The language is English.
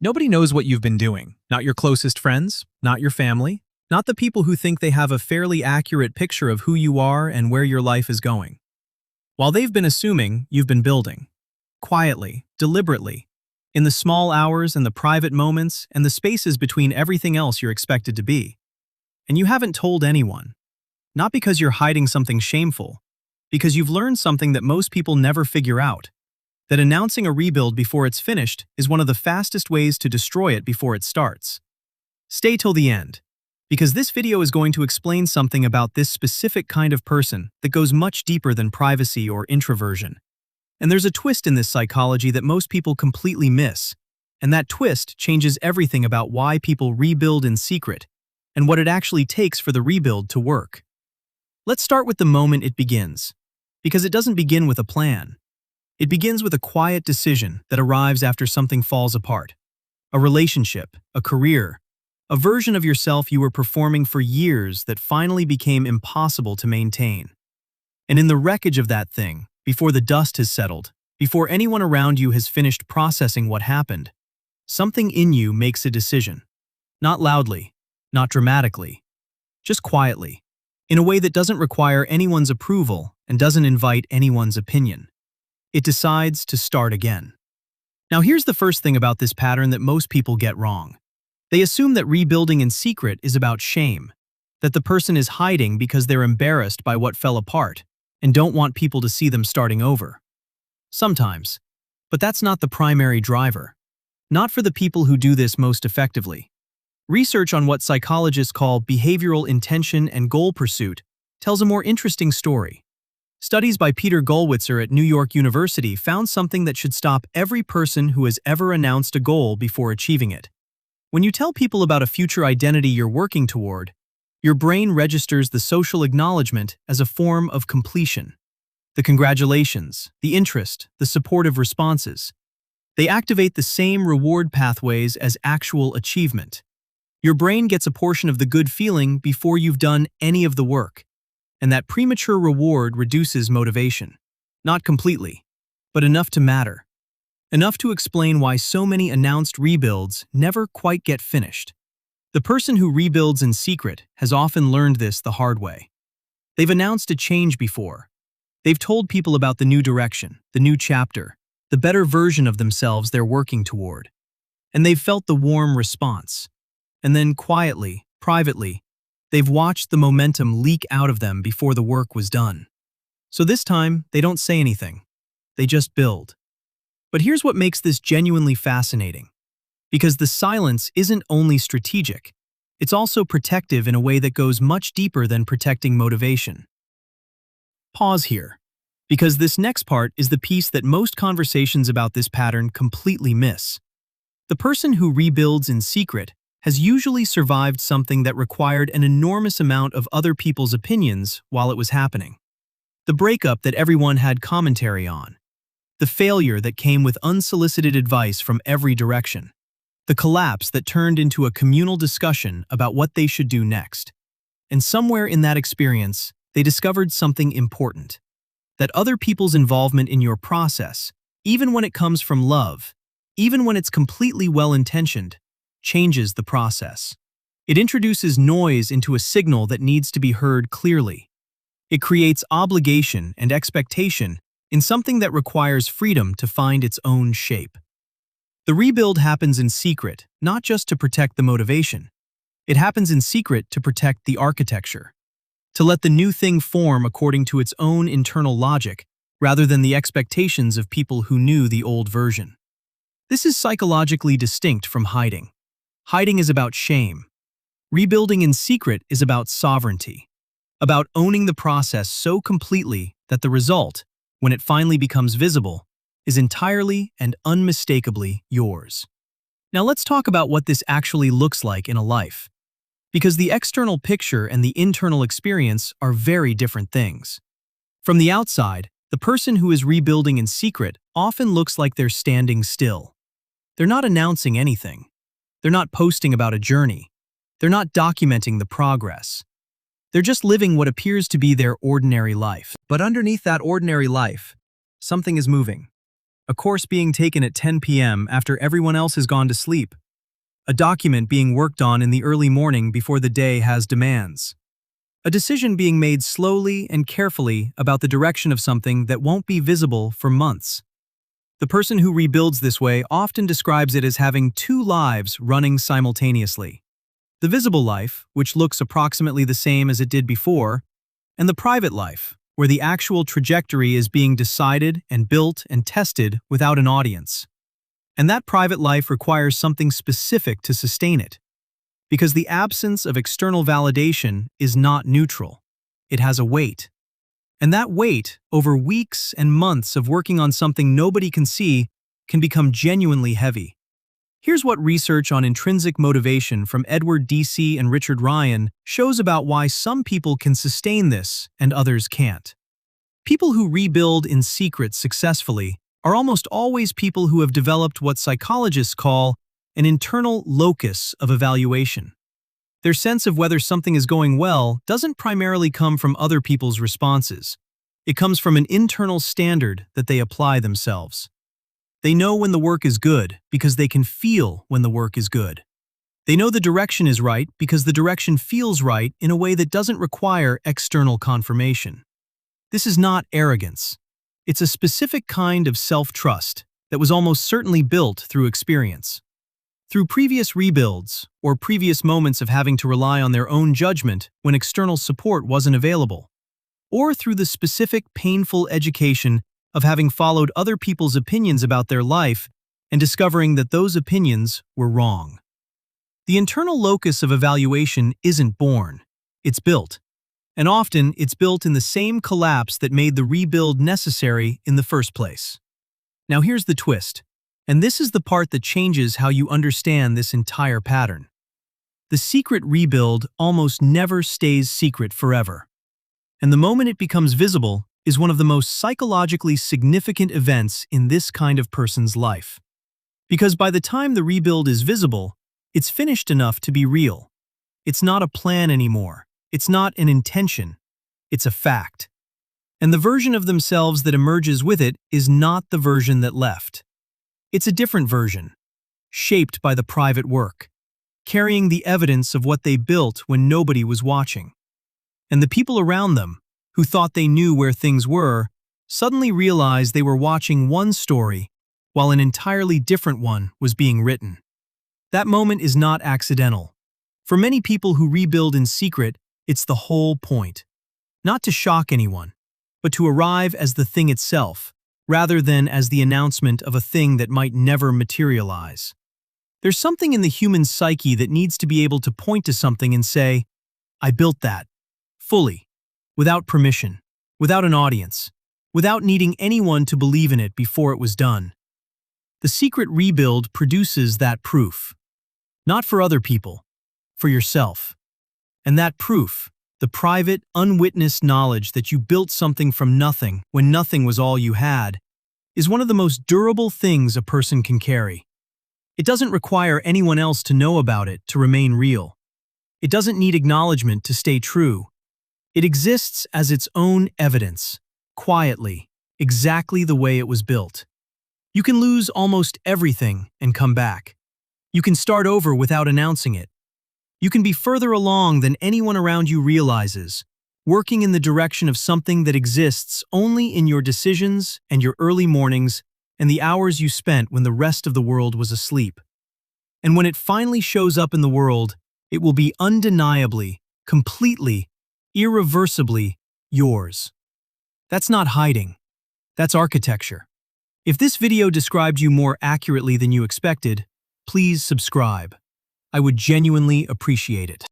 Nobody knows what you've been doing. Not your closest friends, not your family, not the people who think they have a fairly accurate picture of who you are and where your life is going. While they've been assuming, you've been building. Quietly, deliberately, in the small hours and the private moments and the spaces between everything else you're expected to be. And you haven't told anyone. Not because you're hiding something shameful, because you've learned something that most people never figure out. That announcing a rebuild before it's finished is one of the fastest ways to destroy it before it starts. Stay till the end, because this video is going to explain something about this specific kind of person that goes much deeper than privacy or introversion. And there's a twist in this psychology that most people completely miss, and that twist changes everything about why people rebuild in secret and what it actually takes for the rebuild to work. Let's start with the moment it begins, because it doesn't begin with a plan. It begins with a quiet decision that arrives after something falls apart. A relationship, a career, a version of yourself you were performing for years that finally became impossible to maintain. And in the wreckage of that thing, before the dust has settled, before anyone around you has finished processing what happened, something in you makes a decision. Not loudly, not dramatically, just quietly, in a way that doesn't require anyone's approval and doesn't invite anyone's opinion. It decides to start again. Now here's the first thing about this pattern that most people get wrong. They assume that rebuilding in secret is about shame, that the person is hiding because they're embarrassed by what fell apart and don't want people to see them starting over. Sometimes, but that's not the primary driver. Not for the people who do this most effectively. Research on what psychologists call behavioral intention and goal pursuit tells a more interesting story. Studies by Peter Gollwitzer at New York University found something that should stop every person who has ever announced a goal before achieving it. When you tell people about a future identity you're working toward, your brain registers the social acknowledgement as a form of completion. The congratulations, the interest, the supportive responses. They activate the same reward pathways as actual achievement. Your brain gets a portion of the good feeling before you've done any of the work. And that premature reward reduces motivation. Not completely, but enough to matter. Enough to explain why so many announced rebuilds never quite get finished. The person who rebuilds in secret has often learned this the hard way. They've announced a change before. They've told people about the new direction, the new chapter, the better version of themselves they're working toward. And they've felt the warm response. And then quietly, privately, they've watched the momentum leak out of them before the work was done. So this time, they don't say anything. They just build. But here's what makes this genuinely fascinating. Because the silence isn't only strategic, it's also protective in a way that goes much deeper than protecting motivation. Pause here, because this next part is the piece that most conversations about this pattern completely miss. The person who rebuilds in secret has usually survived something that required an enormous amount of other people's opinions while it was happening. The breakup that everyone had commentary on. The failure that came with unsolicited advice from every direction. The collapse that turned into a communal discussion about what they should do next. And somewhere in that experience, they discovered something important. That other people's involvement in your process, even when it comes from love, even when it's completely well-intentioned, changes the process. It introduces noise into a signal that needs to be heard clearly. It creates obligation and expectation in something that requires freedom to find its own shape. The rebuild happens in secret, not just to protect the motivation. It happens in secret to protect the architecture. To let the new thing form according to its own internal logic, rather than the expectations of people who knew the old version. This is psychologically distinct from hiding. Hiding is about shame. Rebuilding in secret is about sovereignty, about owning the process so completely that the result, when it finally becomes visible, is entirely and unmistakably yours. Now let's talk about what this actually looks like in a life. Because the external picture and the internal experience are very different things. From the outside, the person who is rebuilding in secret often looks like they're standing still. They're not announcing anything. They're not posting about a journey. They're not documenting the progress. They're just living what appears to be their ordinary life. But underneath that ordinary life, something is moving. A course being taken at 10 p.m. after everyone else has gone to sleep. A document being worked on in the early morning before the day has demands. A decision being made slowly and carefully about the direction of something that won't be visible for months. The person who rebuilds this way often describes it as having two lives running simultaneously. The visible life, which looks approximately the same as it did before, and the private life, where the actual trajectory is being decided and built and tested without an audience. And that private life requires something specific to sustain it. Because the absence of external validation is not neutral. It has a weight. And that weight, over weeks and months of working on something nobody can see, can become genuinely heavy. Here's what research on intrinsic motivation from Deci and Richard Ryan shows about why some people can sustain this and others can't. People who rebuild in secret successfully are almost always people who have developed what psychologists call an internal locus of evaluation. Their sense of whether something is going well doesn't primarily come from other people's responses. It comes from an internal standard that they apply themselves. They know when the work is good because they can feel when the work is good. They know the direction is right because the direction feels right in a way that doesn't require external confirmation. This is not arrogance. It's a specific kind of self-trust that was almost certainly built through experience. Through previous rebuilds, or previous moments of having to rely on their own judgment when external support wasn't available, or through the specific painful education of having followed other people's opinions about their life and discovering that those opinions were wrong. The internal locus of evaluation isn't born, it's built. And often, it's built in the same collapse that made the rebuild necessary in the first place. Now here's the twist, and this is the part that changes how you understand this entire pattern. The secret rebuild almost never stays secret forever. And the moment it becomes visible is one of the most psychologically significant events in this kind of person's life. Because by the time the rebuild is visible, it's finished enough to be real. It's not a plan anymore. It's not an intention, it's a fact. And the version of themselves that emerges with it is not the version that left. It's a different version, shaped by the private work, carrying the evidence of what they built when nobody was watching. And the people around them, who thought they knew where things were, suddenly realized they were watching one story while an entirely different one was being written. That moment is not accidental. For many people who rebuild in secret, it's the whole point. Not to shock anyone, but to arrive as the thing itself, rather than as the announcement of a thing that might never materialize. There's something in the human psyche that needs to be able to point to something and say, I built that, fully, without permission, without an audience, without needing anyone to believe in it before it was done. The secret rebuild produces that proof. Not for other people, for yourself. And that proof, the private, unwitnessed knowledge that you built something from nothing when nothing was all you had, is one of the most durable things a person can carry. It doesn't require anyone else to know about it to remain real. It doesn't need acknowledgement to stay true. It exists as its own evidence, quietly, exactly the way it was built. You can lose almost everything and come back. You can start over without announcing it. You can be further along than anyone around you realizes, working in the direction of something that exists only in your decisions and your early mornings and the hours you spent when the rest of the world was asleep. And when it finally shows up in the world, it will be undeniably, completely, irreversibly yours. That's not hiding. That's architecture. If this video described you more accurately than you expected, please subscribe. I would genuinely appreciate it.